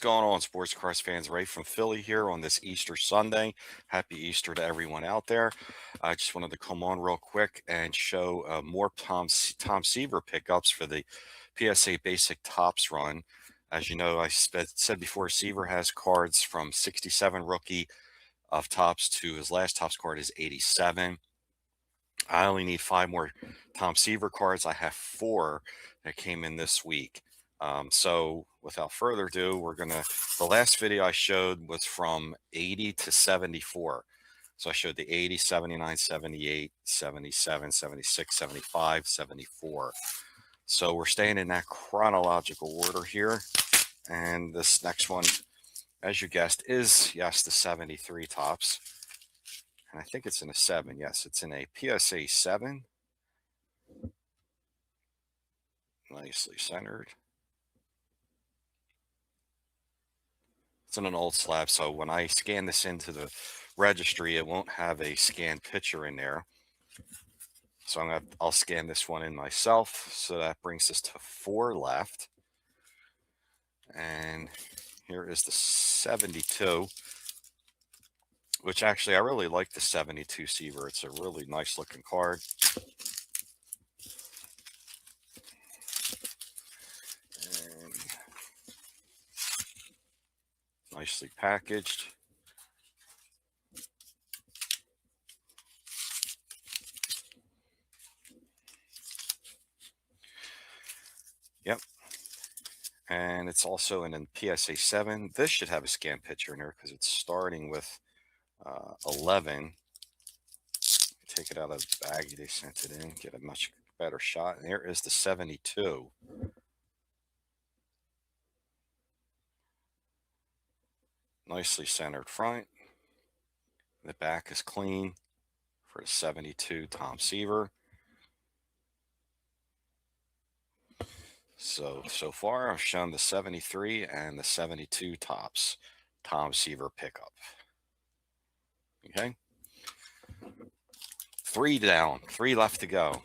going on, sports cars fans? Ray from Philly here on this Easter Sunday. Happy Easter to everyone out there. I just wanted to come on real quick and show more Tom Seaver pickups for the PSA Basic Topps Run. As you know, I said before, Seaver has cards from 67 rookie of Topps to his last Topps card is 87. I only need 5 more Tom Seaver cards. I have 4 that came in this week. So without further ado, the last video I showed was from 80 to 74. So I showed the 80, 79, 78, 77, 76, 75, 74. So we're staying in that chronological order here. And this next one, as you guessed, is, yes, the 73 Topps. And I think it's in a 7. Yes, it's in a PSA 7. Nicely centered. It's in an old slab, so when I scan this into the registry, it won't have a scanned picture in there. So I'll scan this one in myself. So that brings us to 4 left. And here is the 72, which actually I really like the 72 Seaver. It's a really nice looking card. And nicely packaged. Yep. And it's also in a PSA 7. This should have a scan picture in there because it's starting with 11. Take it out of the baggie they sent it in, get a much better shot. And there is the 72. Nicely centered front. The back is clean for the 72 Tom Seaver. So far I've shown the 73 and the 72 Topps Tom Seaver pickup. Okay. 3 down, 3 left to go.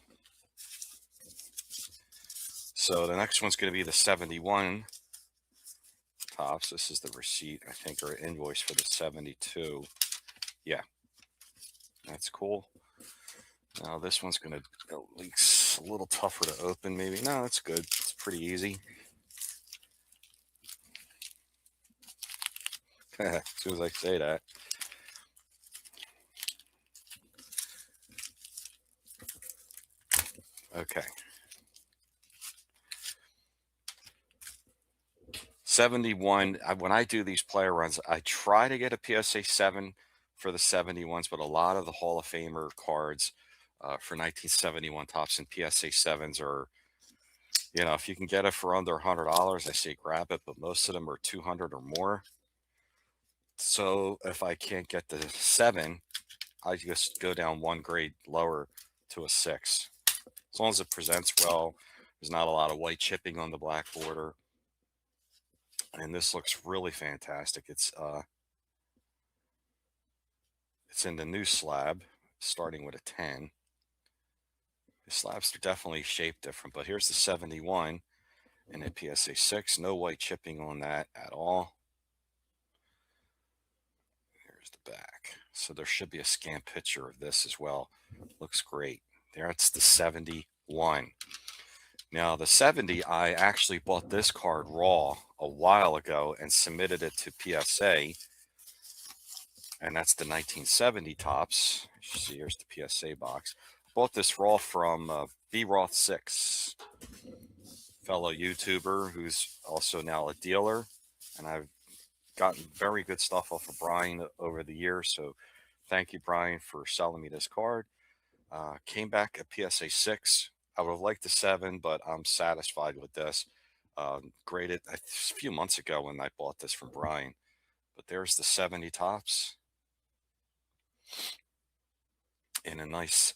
So the next one's going to be the 71 Topps. This is the receipt, I think, or invoice for the 72. Yeah, that's cool. Now this one's going to at least a little tougher to open, maybe. No, that's good. It's pretty easy. As soon as I say that. Okay. 71. When I do these player runs, I try to get a PSA 7 for the 71s, but a lot of the Hall of Famer cards for 1971 Topps and PSA 7s are, if you can get it for under $100, I say grab it, but most of them are 200 or more. So if I can't get the 7, I just go down 1 grade lower to a 6. As long as it presents well, there's not a lot of white chipping on the black border. And this looks really fantastic. It's in the new slab, starting with a 10. The slabs are definitely shaped different, but here's the 71 in a PSA 6. No white chipping on that at all. Here's the back. So there should be a scan picture of this as well. Looks great. There's the 71. Now, the 70, I actually bought this card raw a while ago and submitted it to PSA. And that's the 1970 Topps. You see, here's the PSA box. Bought this raw from B-Roth6, fellow YouTuber who's also now a dealer. And I've gotten very good stuff off of Brian over the years. So thank you, Brian, for selling me this card. Came back a PSA 6. I would have liked the 7, but I'm satisfied with this. Graded a few months ago when I bought this from Brian. But there's the 70 Topps in a nice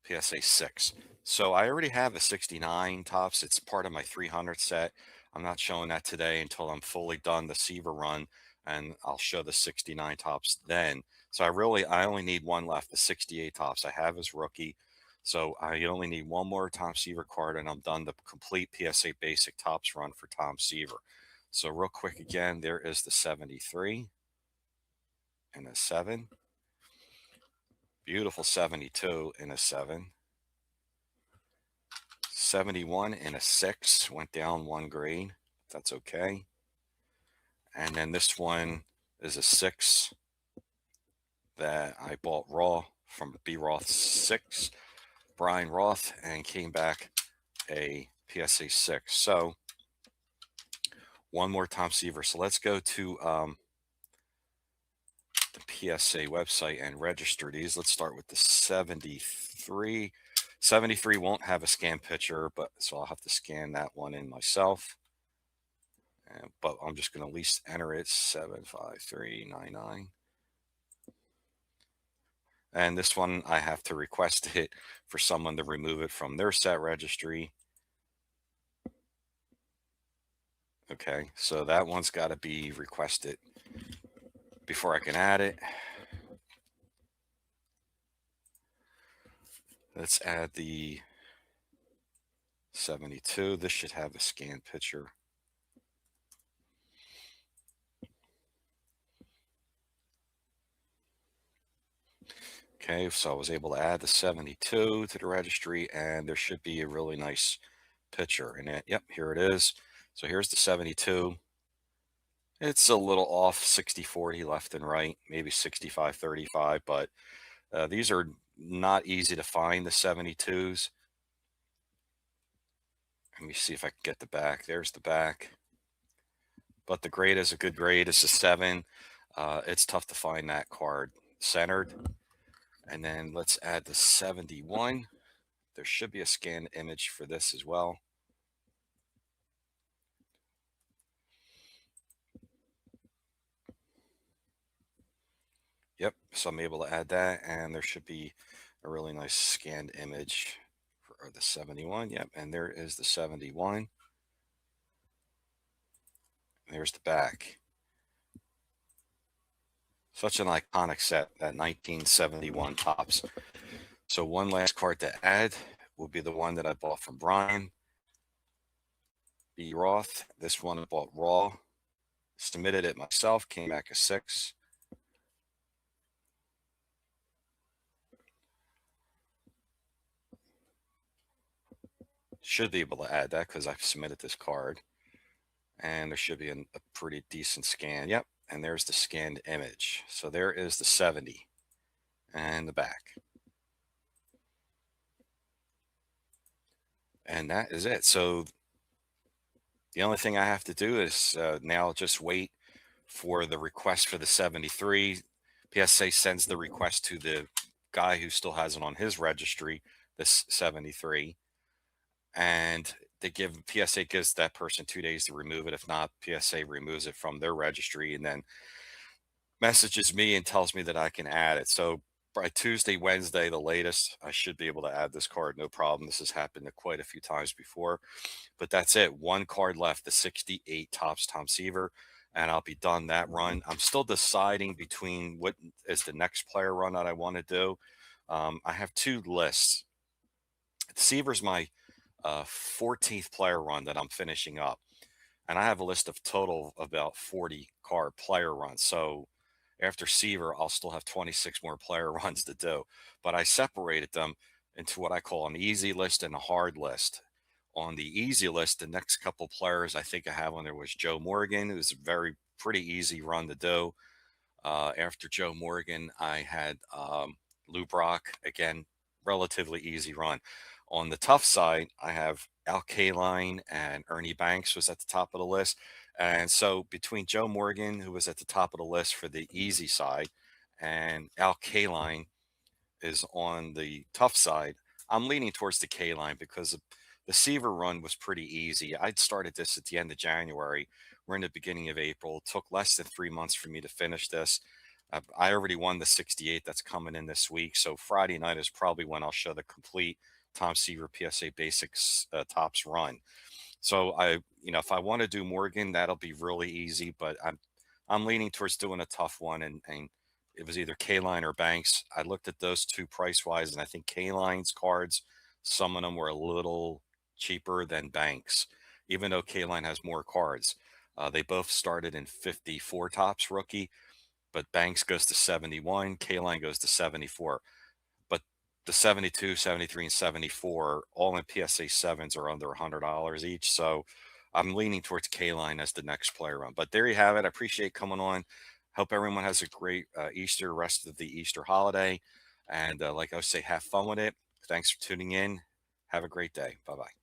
PSA 6. So I already have a 69 Topps. It's part of my 300 set. I'm not showing that today until I'm fully done the Seaver run, and I'll show the 69 Topps then. So I only need 1 left, the 68 Topps. I have his rookie. So I only need 1 more Tom Seaver card, and I'm done the complete PSA Basic Topps run for Tom Seaver. So real quick again, there is the 73 and a 7. Beautiful 72 and a 7. 71 and a 6 went down one grade. That's okay. And then this one is a 6 that I bought raw from B Roth 6, Brian Roth, and came back a PSA 6. So one more Tom Seaver. So let's go to the PSA website and register these. Let's start with the 73. 73 won't have a scan picture, but so I'll have to scan that one in myself. But I'm just going to at least enter it 75399. And this one, I have to request it for someone to remove it from their set registry. Okay, so that one's got to be requested before I can add it. Let's add the 72. This should have a scanned picture. Okay, so I was able to add the 72 to the registry, and there should be a really nice picture in it. Yep, here it is. So here's the 72. It's a little off 60-40 left and right, maybe 65-35, but these are not easy to find, the 72s. Let me see if I can get the back. There's the back. But the grade is a good grade. It's a 7. It's tough to find that card centered. And then let's add the 71. There should be a scanned image for this as well. Yep, so I'm able to add that, and there should be a really nice scanned image for the 71. Yep, and there is the 71. There's the back. Such an iconic set, that 1971 Topps. So one last card to add will be the one that I bought from Brian B. Roth. This one I bought raw, submitted it myself, came back a 6. Should be able to add that because I've submitted this card. And there should be a pretty decent scan. Yep, and there's the scanned image. So there is the 70 and the back. And that is it. So the only thing I have to do is now just wait for the request for the 73. PSA sends the request to the guy who still has it on his registry, this 73. And they give PSA gives that person 2 days to remove it. If not, PSA removes it from their registry and then messages me and tells me that I can add it. So by Tuesday, Wednesday, the latest, I should be able to add this card. No problem. This has happened quite a few times before, but that's it. One card left, the 68 Topps Tom Seaver, and I'll be done that run. I'm still deciding between what is the next player run that I want to do. I have two lists. Seaver's my 14th player run that I'm finishing up. And I have a list of total of about 40 card player runs. So after Seaver, I'll still have 26 more player runs to do. But I separated them into what I call an easy list and a hard list. On the easy list, the next couple players I think I have on there was Joe Morgan, who's a very pretty easy run to do. After Joe Morgan, I had Lou Brock, again, relatively easy run. On the tough side, I have Al Kaline and Ernie Banks was at the top of the list. And so between Joe Morgan, who was at the top of the list for the easy side, and Al Kaline is on the tough side, I'm leaning towards the K line because the Seaver run was pretty easy. I'd started this at the end of January. We're in the beginning of April. It took less than 3 months for me to finish this. I already won the 68 that's coming in this week. So Friday night is probably when I'll show the complete Tom Seaver PSA Basics Topps Run. So if I want to do Morgan, that'll be really easy. But I'm leaning towards doing a tough one, and it was either K-Line or Banks. I looked at those two price-wise, and I think K-Line's cards, some of them were a little cheaper than Banks, even though K-Line has more cards. They both started in 54 tops rookie, but Banks goes to 71, Kaline goes to 74. But the 72, 73, and 74, all in PSA 7s, are under $100 each. So I'm leaning towards Kaline as the next player on. But there you have it. I appreciate coming on. Hope everyone has a great Easter, rest of the Easter holiday. And like I say, have fun with it. Thanks for tuning in. Have a great day. Bye bye.